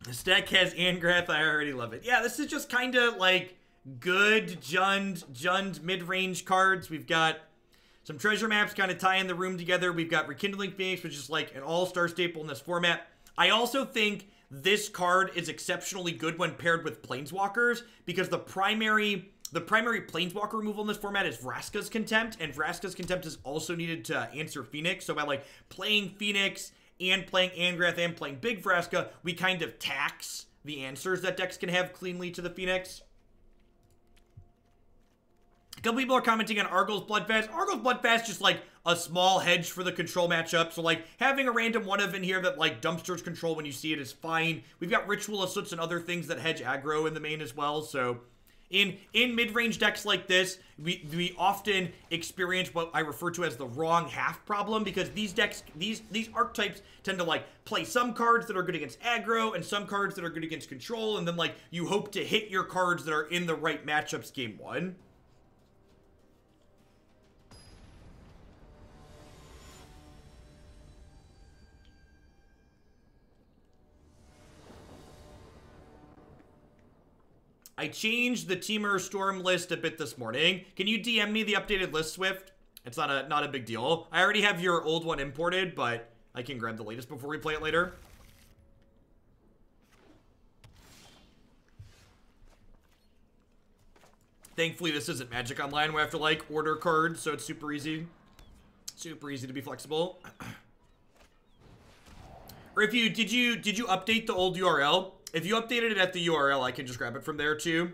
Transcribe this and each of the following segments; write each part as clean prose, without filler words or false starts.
This deck has Angrath. I already love it. Yeah, this is just kind of like good Jund mid-range cards. We've got some treasure maps kind of tying the room together. We've got Rekindling Phoenix, which is like an all-star staple in this format. I also think this card is exceptionally good when paired with Planeswalkers, because the primary Planeswalker removal in this format is Vraska's Contempt, and Vraska's Contempt is also needed to answer Phoenix. So by like playing Phoenix and playing Angrath and playing Big Vraska, we kind of tax the answers that decks can have cleanly to the Phoenix. A couple people are commenting on Arguel's Bloodfast. Arguel's Bloodfast just like a small hedge for the control matchup. So like having a random one of in here that like dumpsters control when you see it is fine. We've got Ritual of Soot and other things that hedge aggro in the main as well. So in mid-range decks like this, we often experience what I refer to as the wrong half problem, because these decks, these archetypes tend to like play some cards that are good against aggro and some cards that are good against control, and then like you hope to hit your cards that are in the right matchups game one. I changed the Teamer Storm list a bit this morning. Can you DM me the updated list, Swift? It's not a big deal. I already have your old one imported, but I can grab the latest before we play it later. Thankfully, this isn't Magic Online where I have to, like, order cards, so it's super easy. Super easy to be flexible. Or if you, did you update the old URL? If you updated it at the URL, I can just grab it from there too.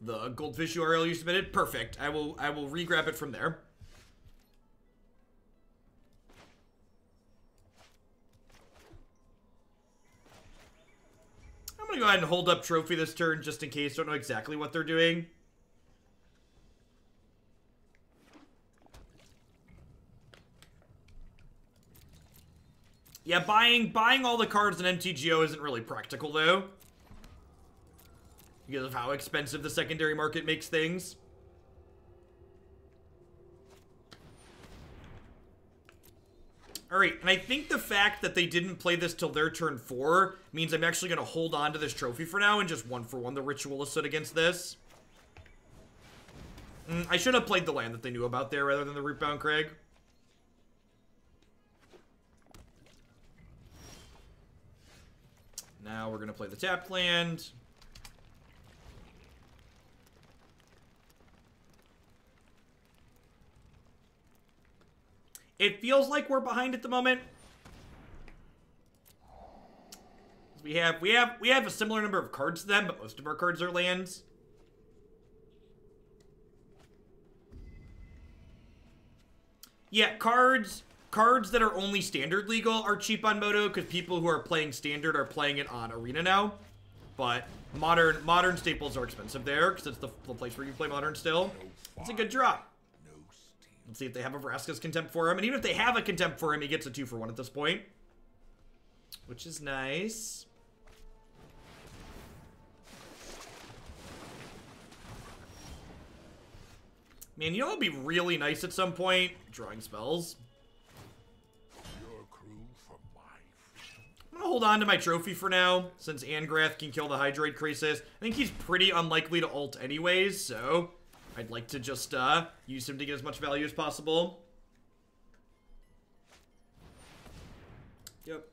The Goldfish URL you submitted? Perfect. I will re-grab it from there. I'm gonna go ahead and hold up Trophy this turn just in case. Don't know exactly what they're doing. Yeah, buying all the cards in MTGO isn't really practical, though, because of how expensive the secondary market makes things. Alright, and I think the fact that they didn't play this till their turn 4 means I'm actually going to hold on to this trophy for now and just 1-for-1 the Ritual of Soot against this. I should have played the land that they knew about there rather than the Rootbound Crag. Now we're going to play the tapped land. It feels like we're behind at the moment. We have a similar number of cards to them, but most of our cards are lands. Yeah, cards that are only standard legal are cheap on Moto, because people who are playing standard are playing it on Arena now. But modern staples are expensive there, because it's the place where you play modern still. It's a good drop. Let's see if they have a Vraska's Contempt for him. And even if they have a Contempt for him, he gets a 2-for-1 at this point, which is nice. Man, you know what would be really nice at some point? Drawing spells. I'm gonna hold on to my trophy for now, since Angrath can kill the Hydroid Crisis. I think he's pretty unlikely to ult anyways, so I'd like to just use him to get as much value as possible. Yep.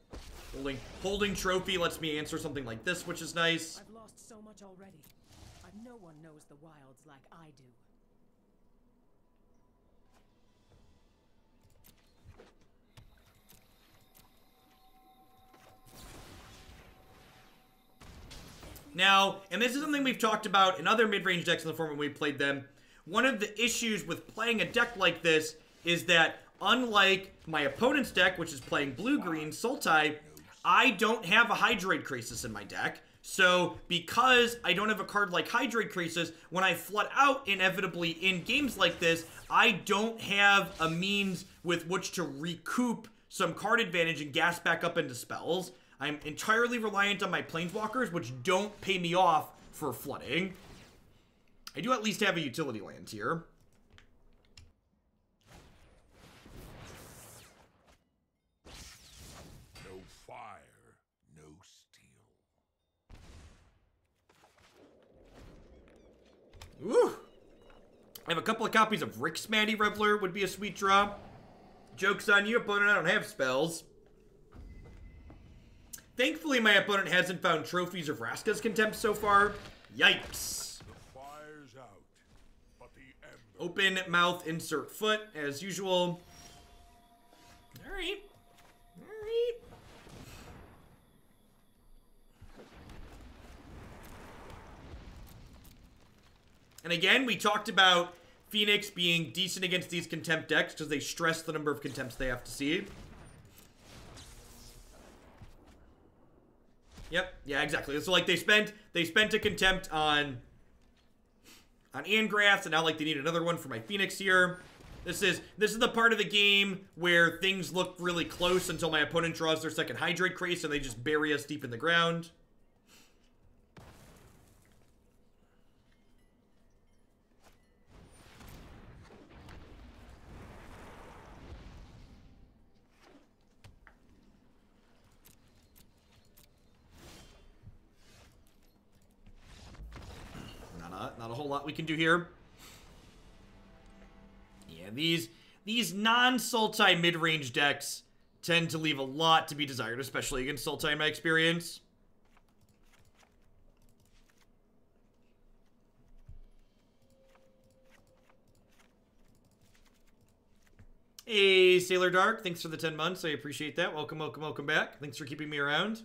Holding trophy lets me answer something like this, which is nice. I've lost so much already. No one knows the wilds like I do. Now, and this is something we've talked about in other mid-range decks in the format we played them. One of the issues with playing a deck like this is that, unlike my opponent's deck, which is playing blue-green, Sultai, I don't have a Hydroid Crisis in my deck. So, because I don't have a card like Hydroid Crisis, when I flood out inevitably in games like this, I don't have a means with which to recoup some card advantage and gas back up into spells. I'm entirely reliant on my Planeswalkers, which don't pay me off for flooding. I do at least have a utility land here. Ooh. I have a couple of copies of Rix Maadi Reveler, would be a sweet draw. Joke's on you, opponent, I don't have spells. Thankfully, my opponent hasn't found trophies of Vraska's Contempt so far. Yikes. The fire's out, but the ember... Open mouth, insert foot, as usual. Alright. Alright. And again, we talked about Phoenix being decent against these Contempt decks because they stress the number of Contempts they have to see. Yep, yeah, exactly. So like they spent a Contempt on Angrath, and now like they need another one for my Phoenix here. This is the part of the game where things look really close until my opponent draws their second Hydrate Crace and they just bury us deep in the ground. Not a whole lot we can do here. Yeah, these non-Sultai mid-range decks tend to leave a lot to be desired, especially against Sultai in my experience. Hey, Sailor Dark, thanks for the 10 months. I appreciate that. Welcome, welcome, welcome back. Thanks for keeping me around.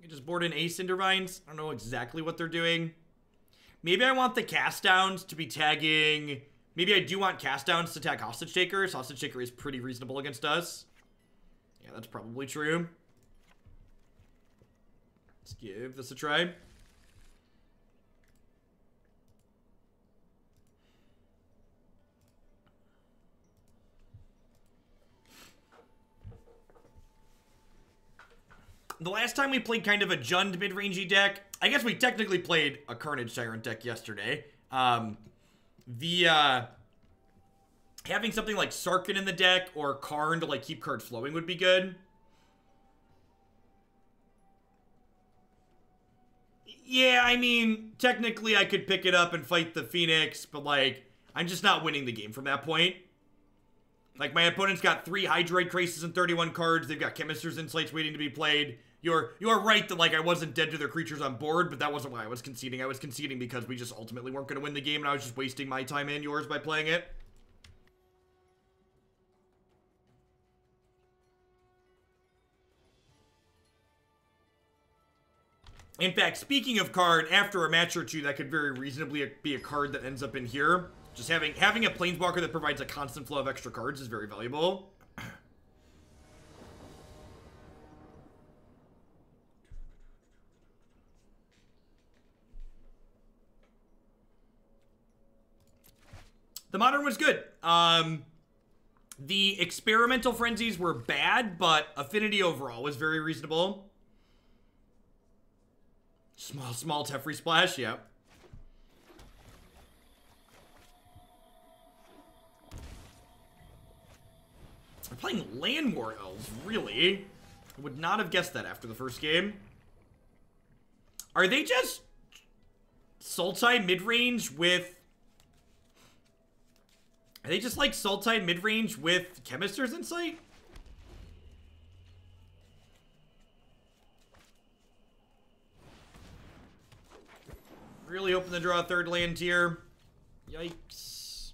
I just board in a Cindervines. I don't know exactly what they're doing. Maybe I want the cast downs to be tagging... Maybe I do want cast downs to tag Hostage Takers. Hostage Taker is pretty reasonable against us. Yeah, that's probably true. Let's give this a try. The last time we played kind of a Jund mid-rangey deck, I guess we technically played a Carnage Tyrant deck yesterday. Having something like Skarrgan in the deck or Karn to like keep card flowing would be good. Yeah, I mean, technically I could pick it up and fight the Phoenix, but like, I'm just not winning the game from that point. Like, my opponent's got 3 Hydroid Craces and 31 cards. They've got Chemister's Insights waiting to be played. You're right that, like, I wasn't dead to their creatures on board, but that wasn't why I was conceding. I was conceding because we just ultimately weren't going to win the game, and I was just wasting my time and yours by playing it. In fact, speaking of card, after a match or two, that could very reasonably be a card that ends up in here. Just having a Planeswalker that provides a constant flow of extra cards is very valuable. The Modern was good. The Experimental Frenzies were bad, but Affinity overall was very reasonable. Small Teferi Splash, yeah. They're playing Land War Elves, really? I would not have guessed that after the first game. Are they just Sultai mid-range with... Are they just like Sultai mid-range with Chemister's Insight? Really hoping to draw a third land here. Yikes.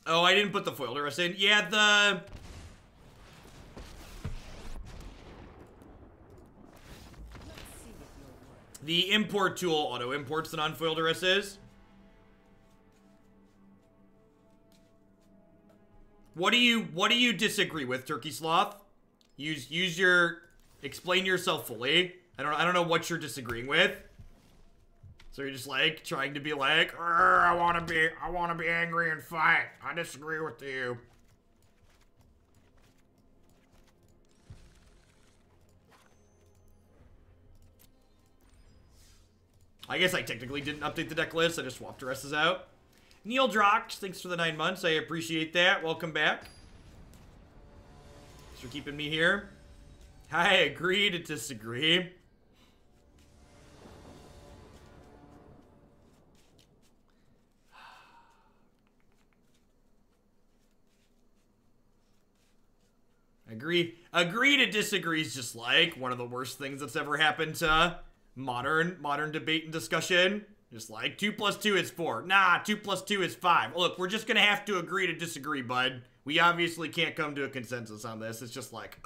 Oh, I didn't put the foil Duress in. Yeah, the import tool auto imports the non-foil Duress is. What do you disagree with, Turkey Sloth? Explain yourself fully. I don't know what you're disagreeing with. So you're just like trying to be like, I want to be angry and fight. I disagree with you. I guess I technically didn't update the deck list. I just swapped Duresses out. Neil Drox, thanks for the 9 months. I appreciate that. Welcome back. Thanks for keeping me here. I agree to disagree. Agree to disagree is just like one of the worst things that's ever happened to modern debate and discussion. Just like 2 + 2 is 4. Nah, 2 + 2 is 5. Look, we're just gonna have to agree to disagree, bud. We obviously can't come to a consensus on this. It's just like,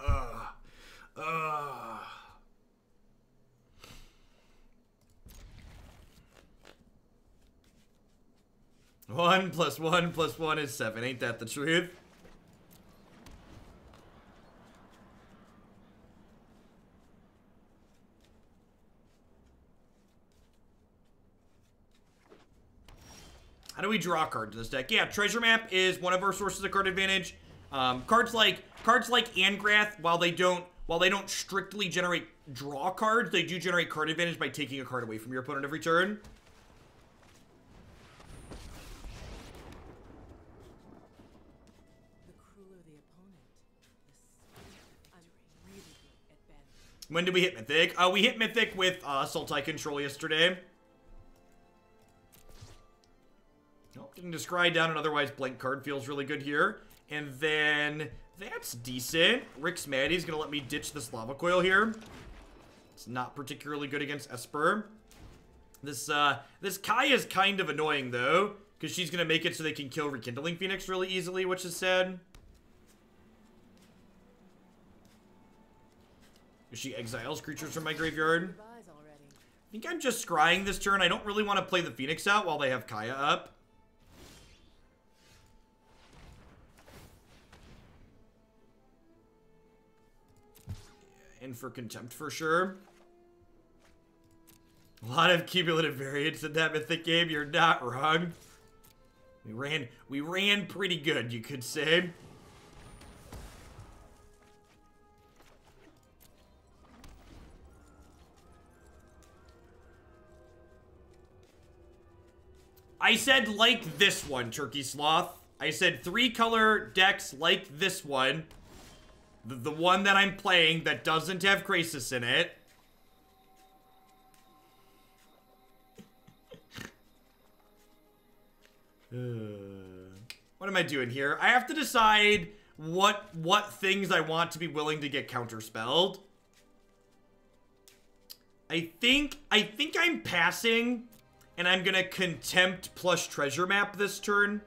1 + 1 + 1 is 7. Ain't that the truth? How do we draw cards in this deck? Yeah, Treasure Map is one of our sources of card advantage. Cards like Angrath, while they don't strictly generate draw cards, they do generate card advantage by taking a card away from your opponent every turn. The crueler the opponent, the I'm really good at Ben. When did we hit Mythic? We hit Mythic with Sultai Control yesterday. Getting to scry down an otherwise blank card feels really good here. And then that's decent. Rix Maadi's gonna let me ditch this Lava Coil here. It's not particularly good against Esper. This Kai is kind of annoying though, because she's gonna make it so they can kill Rekindling Phoenix really easily, which is sad. She exiles creatures from my graveyard. I think I'm just scrying this turn. I don't really want to play the Phoenix out while they have Kaya up. In for Contempt for sure. A lot of cumulative variance in that Mythic game. You're not wrong. We ran pretty good, you could say. I said like this one, Turkey Sloth. I said 3-color decks like this one. The one that I'm playing that doesn't have Krasis in it. What am I doing here? I have to decide what things I want to be willing to get counterspelled. I think I'm passing, and I'm gonna Contempt plus Treasure Map this turn.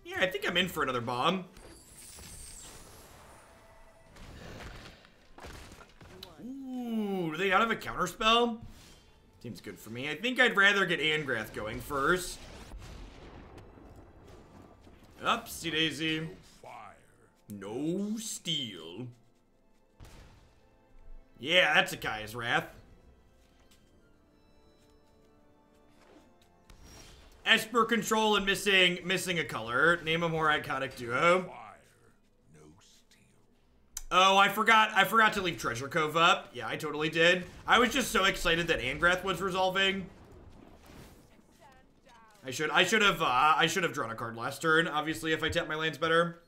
Yeah, I think I'm in for another bomb. Ooh, do they not have a counterspell? Seems good for me. I think I'd rather get Angrath going first. Upsie daisy. No steel. Yeah, that's a Kaya's Wrath. Esper control and missing a color. Name a more iconic duo. Oh, I forgot to leave Treasure Cove up. Yeah, I totally did. I was just so excited that Angrath was resolving. I should have drawn a card last turn, obviously, if I tapped my lands better.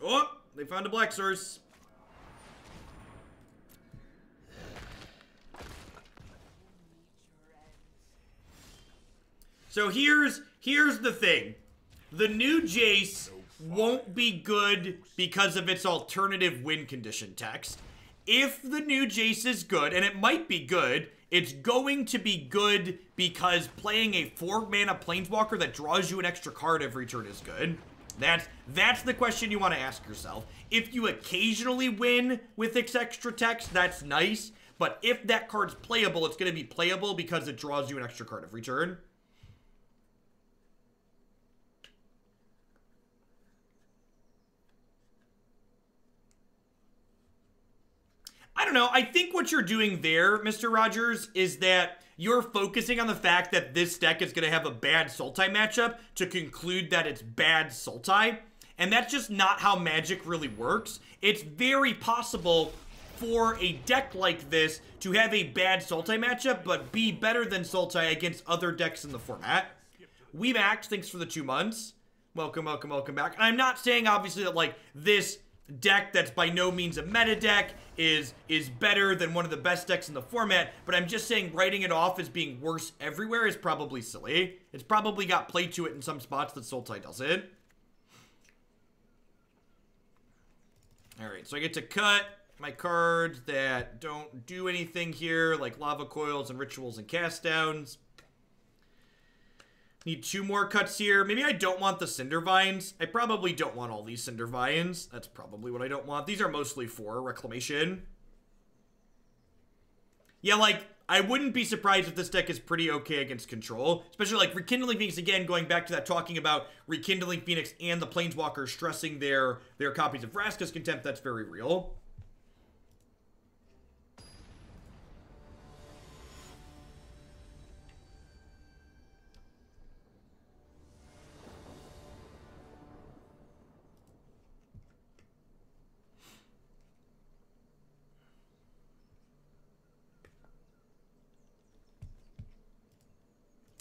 Oh, they found a black source. So here's the thing. The new Jace won't be good because of its alternative win condition text. If the new Jace is good, and it might be good, it's going to be good because playing a 4-mana Planeswalker that draws you an extra card every turn is good. That's the question you want to ask yourself. If you occasionally win with its extra text, that's nice. But if that card's playable, it's going to be playable because it draws you an extra card every turn. I don't know. I think what you're doing there, Mr. Rogers, is that you're focusing on the fact that this deck is going to have a bad Sultai matchup to conclude that it's bad Sultai. And that's just not how Magic really works. It's very possible for a deck like this to have a bad Sultai matchup, but be better than Sultai against other decks in the format. WeMax, thanks for the 2 months. Welcome, welcome, welcome back. And I'm not saying, obviously, that, like, this deck that's by no means a meta deck is better than one of the best decks in the format, but I'm just saying writing it off as being worse everywhere is probably silly. It's probably got play to it in some spots that Sultai doesn't. Alright, so I get to cut my cards that don't do anything here, like Lava Coils and Rituals and Cast Downs. Need 2 more cuts here. Maybe I don't want the Cindervines. I probably don't want all these Cindervines. That's probably what I don't want. These are mostly for Reclamation. Yeah, like, I wouldn't be surprised if this deck is pretty okay against control. Especially, like, Rekindling Phoenix, again, going back to that, talking about Rekindling Phoenix and the Planeswalkers stressing their copies of Vraska's Contempt. That's very real.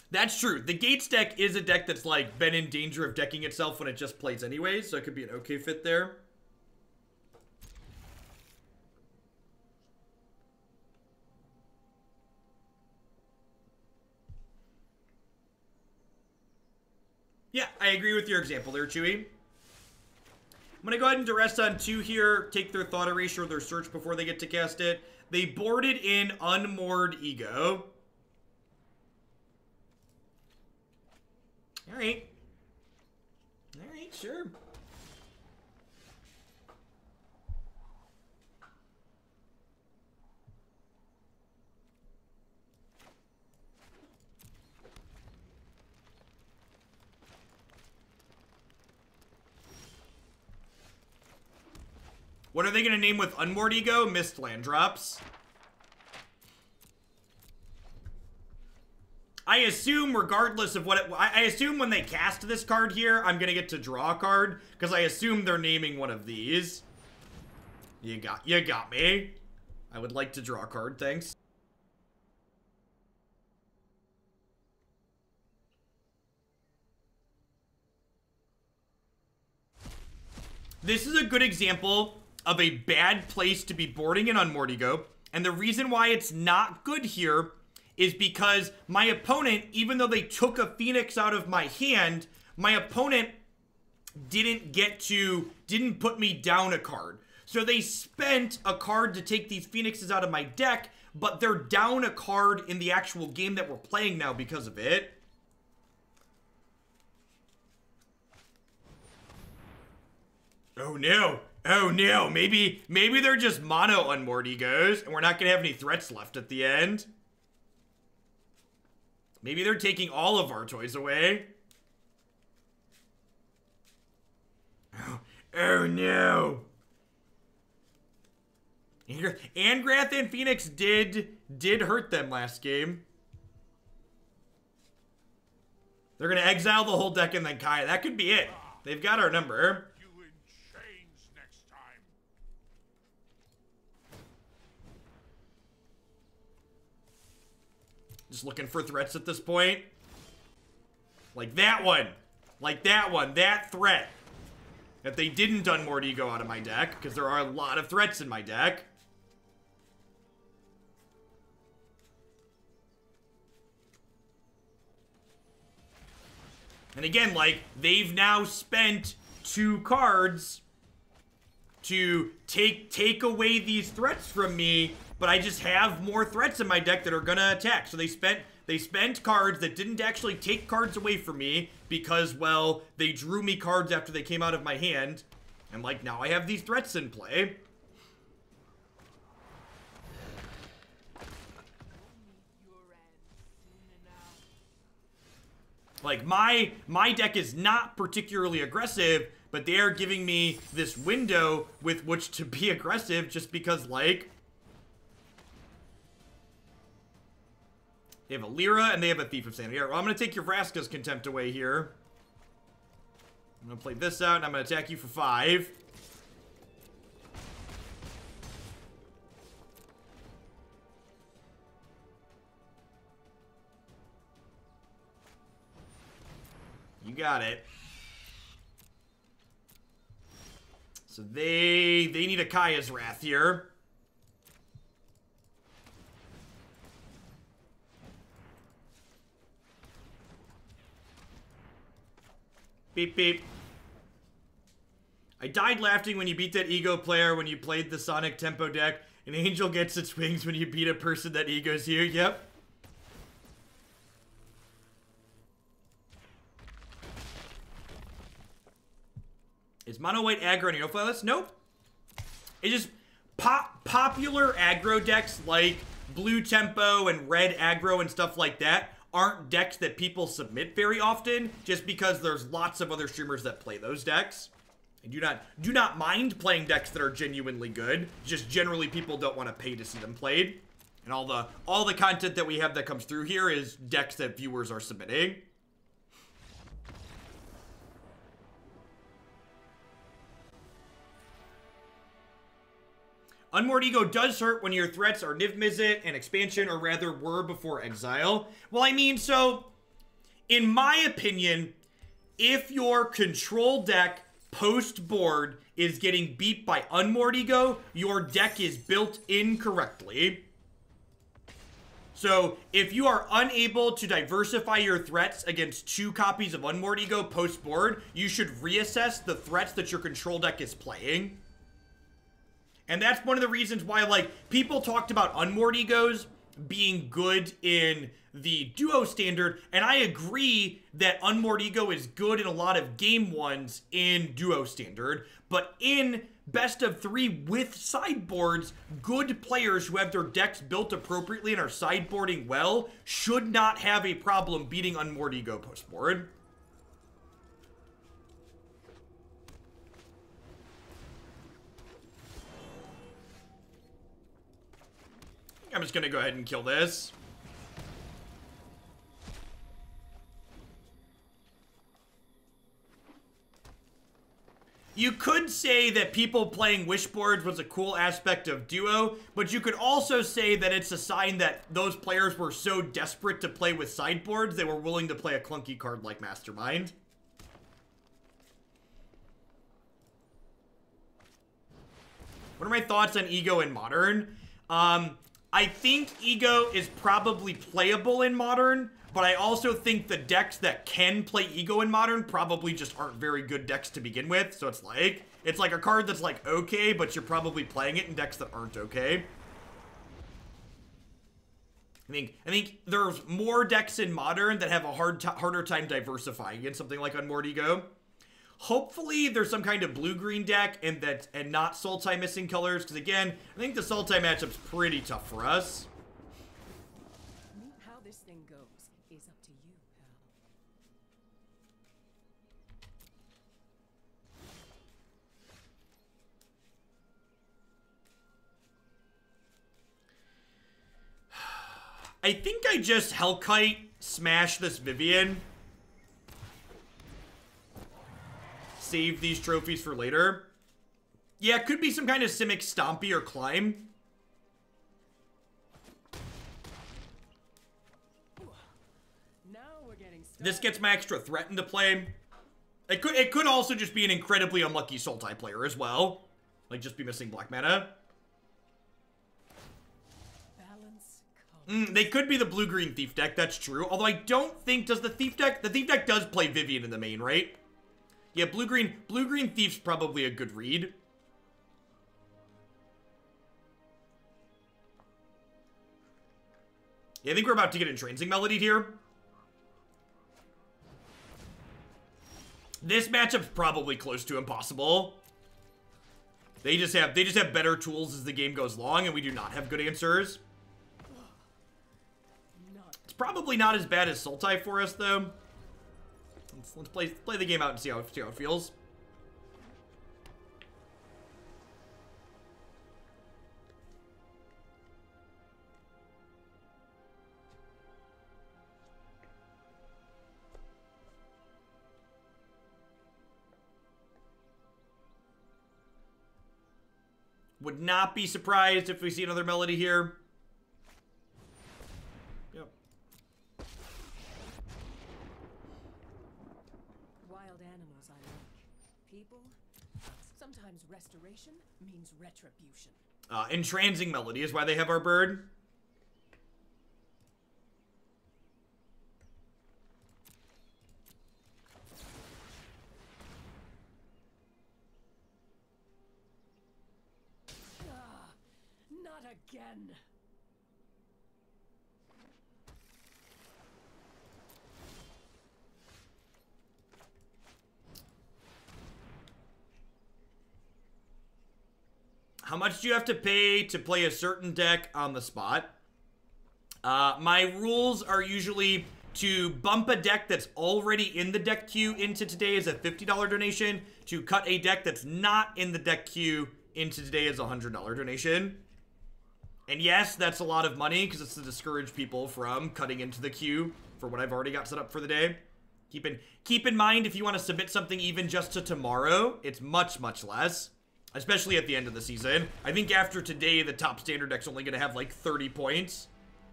That's true. The Gates deck is a deck that's, like, been in danger of decking itself when it just plays anyways, so it could be an okay fit there. Yeah, I agree with your example there, Chewy. I'm going to go ahead and Duress on 2 here, take their Thought Erasure or their Search before they get to cast it. They boarded in Unmoored Ego. Alright. Alright, sure. What are they going to name with Unmoored Ego? Mistland drops. I assume, regardless of what it... I assume when they cast this card here, I'm going to get to draw a card, because I assume they're naming one of these. You got me. I would like to draw a card, thanks. This is a good example of a bad place to be boarding in Unmoored Ego, and the reason why it's not good here is because my opponent, even though they took a Phoenix out of my hand, my opponent didn't put me down a card. So they spent a card to take these Phoenixes out of my deck, but they're down a card in the actual game that we're playing now because of it. Oh no. Oh no. Maybe they're just mono Unmoored Egos, and we're not gonna have any threats left at the end. Maybe they're taking all of our toys away. Oh no. Angrath and Phoenix did hurt them last game. They're gonna exile the whole deck and then Kaya. That could be it. They've got our number. You in chains next time. Just looking for threats at this point. Like that one. Like that one. That threat. That they didn't Unmoored Ego out of my deck, because there are a lot of threats in my deck. And again, like, they've now spent 2 cards to take away these threats from me, but I just have more threats in my deck that are gonna attack. So they spent cards that didn't actually take cards away from me because, well, they drew me cards after they came out of my hand. And, like, now I have these threats in play. Like, my deck is not particularly aggressive, but they are giving me this window with which to be aggressive just because, like, They have a Lyra, and they have a Thief of Sanity. Well, I'm going to take your Vraska's Contempt away here. I'm going to play this out, and I'm going to attack you for 5. You got it. So they need a Kaya's Wrath here. Beep, beep. I died laughing when you beat that ego player when you played the Sonic Tempo deck. An angel gets its wings when you beat a person that egos you. Yep. Is mono white aggro on your no-fly list? Nope. It's just popular aggro decks like blue tempo and red aggro and stuff like that aren't decks that people submit very often, just because there's lots of other streamers that play those decks. And do not mind playing decks that are genuinely good. Just generally people don't want to pay to see them played. And all the content that we have that comes through here is decks that viewers are submitting. Unmoored Ego does hurt when your threats are Niv Mizzet and expansion, or rather were before exile. Well, I mean, so, in my opinion, if your control deck post-board is getting beat by Unmoored Ego, your deck is built incorrectly. So, if you are unable to diversify your threats against 2 copies of Unmoored Ego post-board, you should reassess the threats that your control deck is playing. And that's one of the reasons why, like, people talked about Unmoored Egos being good in the Duo Standard, and I agree that Unmoored Ego is good in a lot of game ones in Duo Standard, but in Best of 3 with sideboards, good players who have their decks built appropriately and are sideboarding well should not have a problem beating Unmoored Ego post-board. I'm just gonna go ahead and kill this. You could say that people playing Wishboards was a cool aspect of Duo, but you could also say that it's a sign that those players were so desperate to play with sideboards, they were willing to play a clunky card like Mastermind. What are my thoughts on Ego in Modern? I think Ego is probably playable in Modern, but I also think the decks that can play Ego in Modern probably just aren't very good decks to begin with. So it's like a card that's like okay, but you're probably playing it in decks that aren't okay. I think there's more decks in Modern that have a harder time diversifying against something like Unmoored Ego. Hopefully there's some kind of blue-green deck and not Sultai missing colors, because again, I think the Sultai matchup's pretty tough for us. How this thing goes is up to you, pal. I think I just Hellkite smash this Vivian. Save these trophies for later. Yeah, it could be some kind of Simic Stompy or Climb. Now we're getting started. This gets my extra threat into play. It could also just be an incredibly unlucky Sultai player as well. Like, just be missing black mana. Balance. They could be the blue-green Thief deck, that's true. Although I don't think, does the Thief deck does play Vivian in the main, right? Yeah, blue-green Thief's probably a good read. Yeah, I think we're about to get Entrancing Melody here. This matchup's probably close to impossible. They just have better tools as the game goes along, and we do not have good answers. It's probably not as bad as Sultai for us, though. Let's play the game out and see how it feels. Would not be surprised if we see another melody here. Yep. Wild animals I like. People, sometimes restoration means retribution. Entrancing melody is why they have our bird. Not again. How much do you have to pay to play a certain deck on the spot? My rules are usually to bump a deck that's already in the deck queue into today as a $50 donation, to cut a deck that's not in the deck queue into today as a $100 donation. And yes, that's a lot of money because it's to discourage people from cutting into the queue for what I've already got set up for the day. Keep in mind, if you want to submit something even just to tomorrow, it's much, much less. Especially at the end of the season. I think after today, the top standard deck's only going to have like 30 points.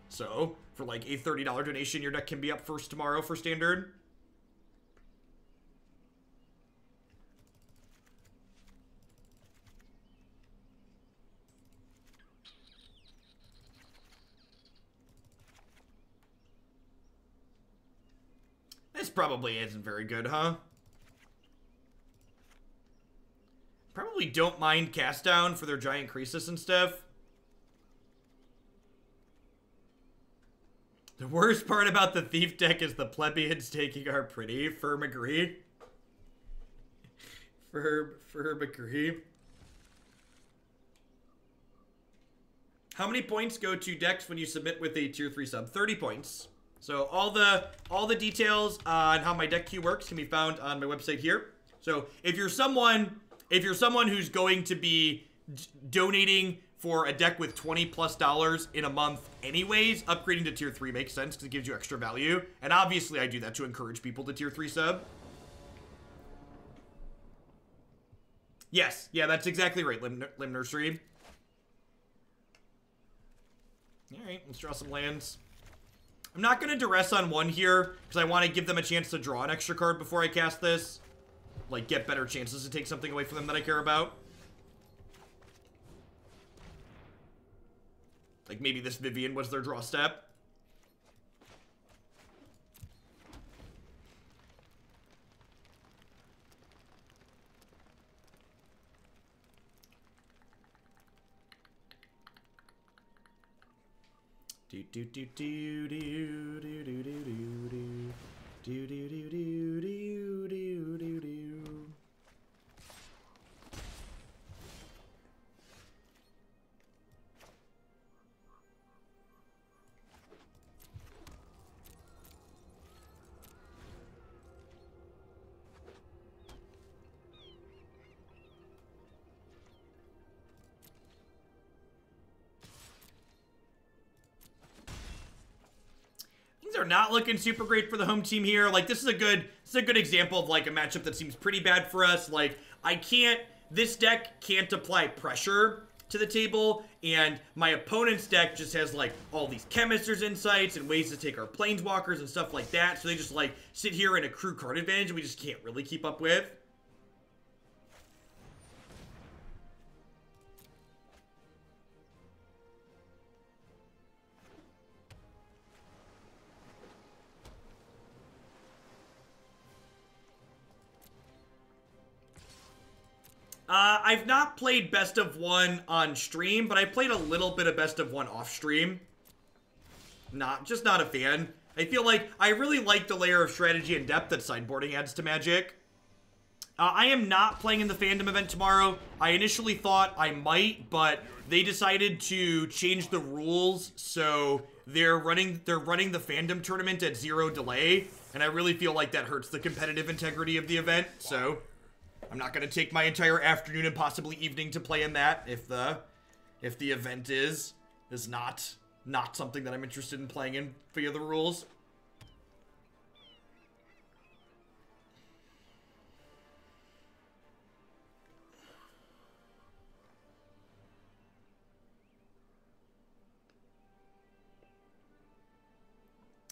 So, for like a $30 donation, your deck can be up first tomorrow for standard. This probably isn't very good, huh? Probably don't mind cast down for their giant Croesus and stuff. The worst part about the Thief deck is the plebeians taking our pretty. Firm agree. Firm agree. How many points go to decks when you submit with a tier 3 sub? 30 points. So all the details on how my deck queue works can be found on my website here. So if you're someone who's going to be donating for a deck with $20+ in a month anyways, upgrading to tier 3 makes sense because it gives you extra value. And obviously I do that to encourage people to tier 3 sub. Yes, yeah, that's exactly right, Limb Nursery. Alright, let's draw some lands. I'm not going to Duress on one here because I want to give them a chance to draw an extra card before I cast this. Like, get better chances to take something away from them that I care about. Like, maybe this Vivian was their draw step. Do do do do do do do do do do do do do do do do do do. Things are not looking super great for the home team here. Like, this is a good example of like a matchup that seems pretty bad for us. Like, this deck can't apply pressure to the table, and my opponent's deck just has like all these Chemist's Insights and ways to take our Planeswalkers and stuff like that. So they just like sit here and accrue card advantage and we just can't really keep up with. I've not played Best of 1 on stream, but I played a little bit of Best of 1 off stream. Just not a fan. I feel like I really like the layer of strategy and depth that sideboarding adds to Magic. I am not playing in the fandom event tomorrow. I initially thought I might, but they decided to change the rules, so they're running the fandom tournament at 0 delay, and I really feel like that hurts the competitive integrity of the event, so I'm not going to take my entire afternoon and possibly evening to play in that if the event is not something that I'm interested in playing in via the rules.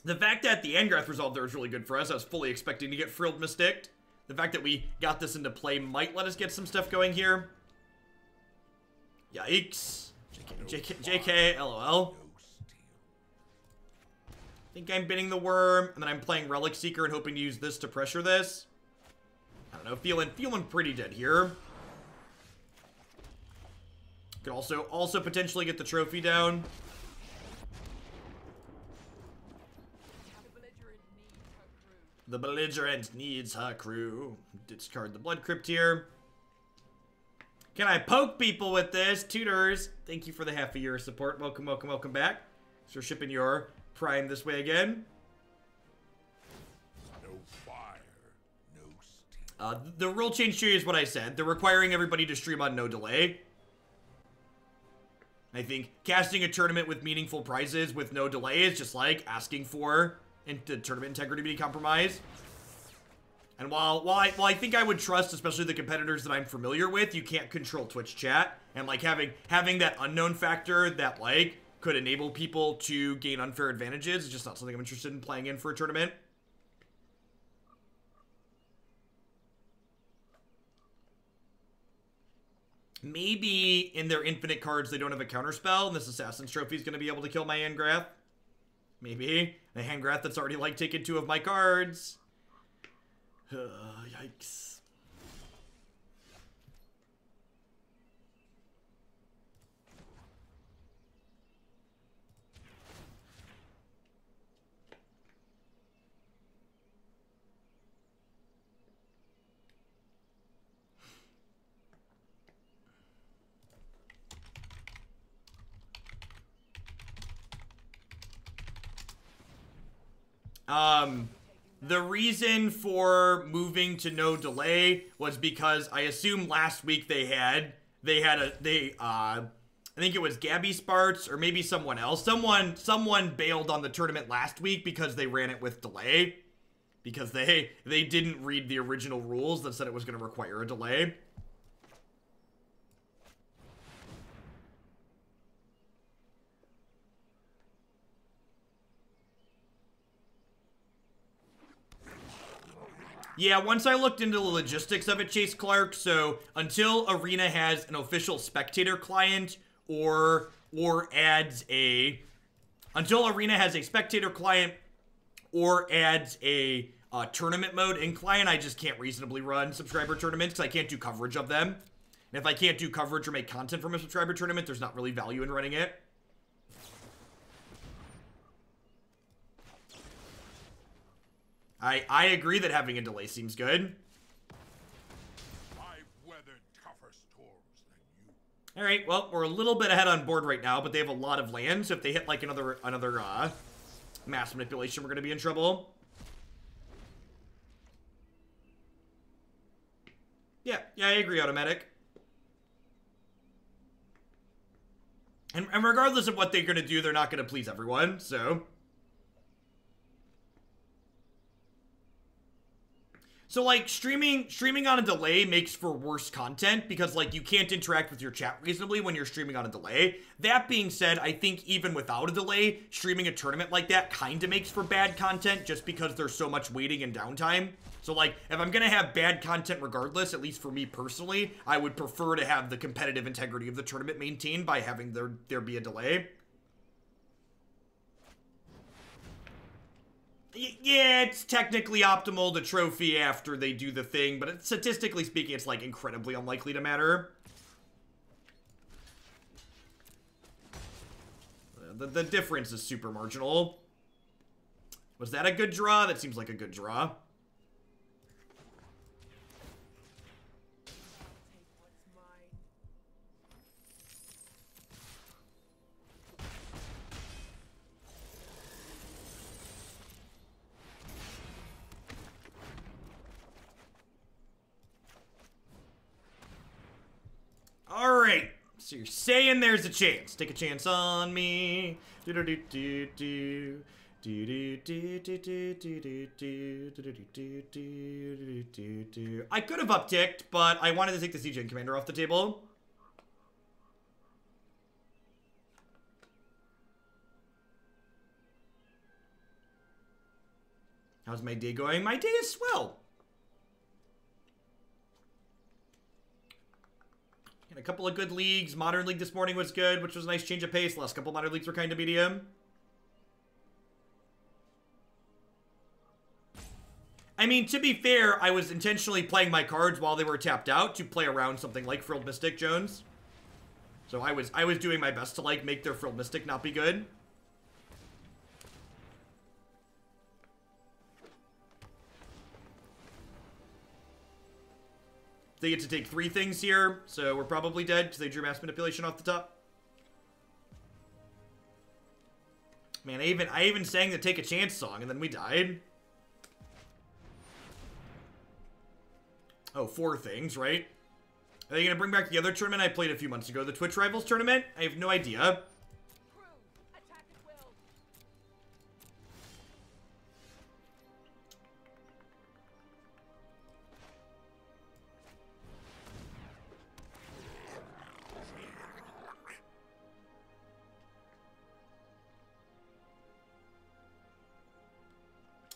The fact that the Angrath resolve there was really good for us. I was fully expecting to get Frilled Mysticked. The fact that we got this into play might let us get some stuff going here. Yikes. JK, LOL. Think I'm binning the Worm, and then I'm playing Relic Seeker and hoping to use this to pressure this. I don't know, feeling pretty dead here. Could also potentially get the trophy down. The belligerent needs her crew. Discard the Blood Crypt here. Can I poke people with this? Tutors, thank you for the half a year of support. Welcome, welcome, welcome back. So shipping your Prime this way again. No fire, no steel. The rule change here is what I said. They're requiring everybody to stream on no delay. I think casting a tournament with meaningful prizes with no delay is just like asking for the tournament integrity to be compromised. And while I think I would trust, especially the competitors that I'm familiar with, you can't control Twitch chat. And like having that unknown factor that like could enable people to gain unfair advantages is just not something I'm interested in playing in for a tournament. Maybe in their infinite cards they don't have a counterspell, and this Assassin's Trophy is going to be able to kill my Angrath. Maybe. The Angrath that's already, like, taken 2 of my cards. Yikes. The reason for moving to no delay was because I assume last week I think it was Gabby Sparts or maybe someone else. Someone bailed on the tournament last week because they ran it with delay. Because they didn't read the original rules that said it was going to require a delay. Yeah, once I looked into the logistics of it, Chase Clark, so until Arena has an official spectator client or adds a... Until Arena has a spectator client or adds a tournament mode in client, I just can't reasonably run subscriber tournaments because I can't do coverage of them. And if I can't do coverage or make content from a subscriber tournament, there's not really value in running it. I agree that having a delay seems good. I've weathered tougher storms than you. All right, well, we're a little bit ahead on board right now, but they have a lot of land, so if they hit like another mass manipulation, we're going to be in trouble. Yeah, I agree, Automatic. And regardless of what they're going to do, they're not going to please everyone, so... So, like, streaming on a delay makes for worse content because, like, you can't interact with your chat reasonably when you're streaming on a delay. That being said, I think even without a delay, streaming a tournament like that kind of makes for bad content just because there's so much waiting and downtime. So, like, if I'm going to have bad content regardless, at least for me personally, I would prefer to have the competitive integrity of the tournament maintained by having there be a delay. Yeah, it's technically optimal to trophy after they do the thing, but statistically speaking, it's, like, incredibly unlikely to matter. The difference is super marginal. Was that a good draw? That seems like a good draw. Alright, so you're saying there's a chance. Take a chance on me. I could have upticked, but I wanted to take the CGN Commander off the table. How's my day going? My day is swell. And a couple of good leagues. Modern League this morning was good, which was a nice change of pace. Last couple Modern Leagues were kind of medium. I mean, to be fair, I was intentionally playing my cards while they were tapped out to play around something like Frilled Mystic, Jones. So I was doing my best to, like, make their Frilled Mystic not be good. They get to take 3 things here, so we're probably dead because they drew Mass Manipulation off the top. Man, I even sang the Take a Chance song, and then we died. Oh, 4 things, right? Are they going to bring back the other tournament I played a few months ago? The Twitch Rivals tournament? I have no idea. Crew, attack at will.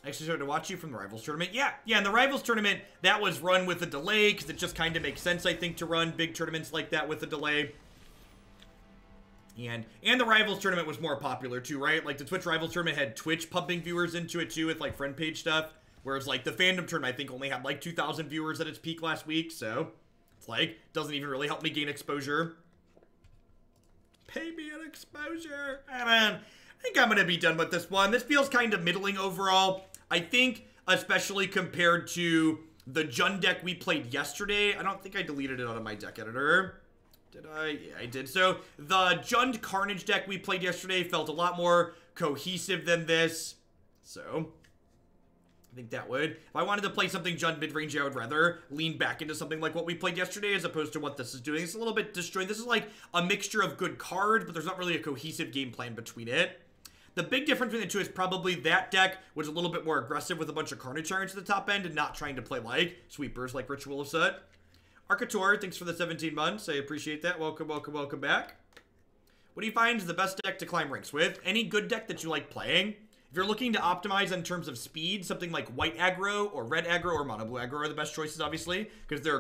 I actually started to watch you from the Rivals tournament. Yeah, in the Rivals tournament, that was run with a delay, because it just kind of makes sense, I think, to run big tournaments like that with a delay. And the Rivals tournament was more popular, too, right? Like, the Twitch Rivals tournament had Twitch pumping viewers into it, too, with, like, friend page stuff. Whereas, like, the Fandom tournament, I think, only had, like, 2,000 viewers at its peak last week, so it's, like, doesn't even really help me gain exposure. Pay me an exposure. I think I'm going to be done with this one. This feels kind of middling overall. I think, especially compared to the Jund deck we played yesterday, I don't think I deleted it out of my deck editor. Did I? Yeah, I did. So, the Jund Carnage deck we played yesterday felt a lot more cohesive than this. So, I think that would. If I wanted to play something Jund midrange, I would rather lean back into something like what we played yesterday as opposed to what this is doing. It's a little bit disjointed. This is like a mixture of good cards, but there's not really a cohesive game plan between it. The big difference between the two is probably that deck was a little bit more aggressive with a bunch of Carnage Irons at the top end and not trying to play, like, sweepers like Ritual of Soot. Arcator, thanks for the 17 months. I appreciate that. Welcome, welcome, welcome back. What do you find is the best deck to climb ranks with? Any good deck that you like playing? If you're looking to optimize in terms of speed, something like white aggro or red aggro or mono blue aggro are the best choices, obviously, because they're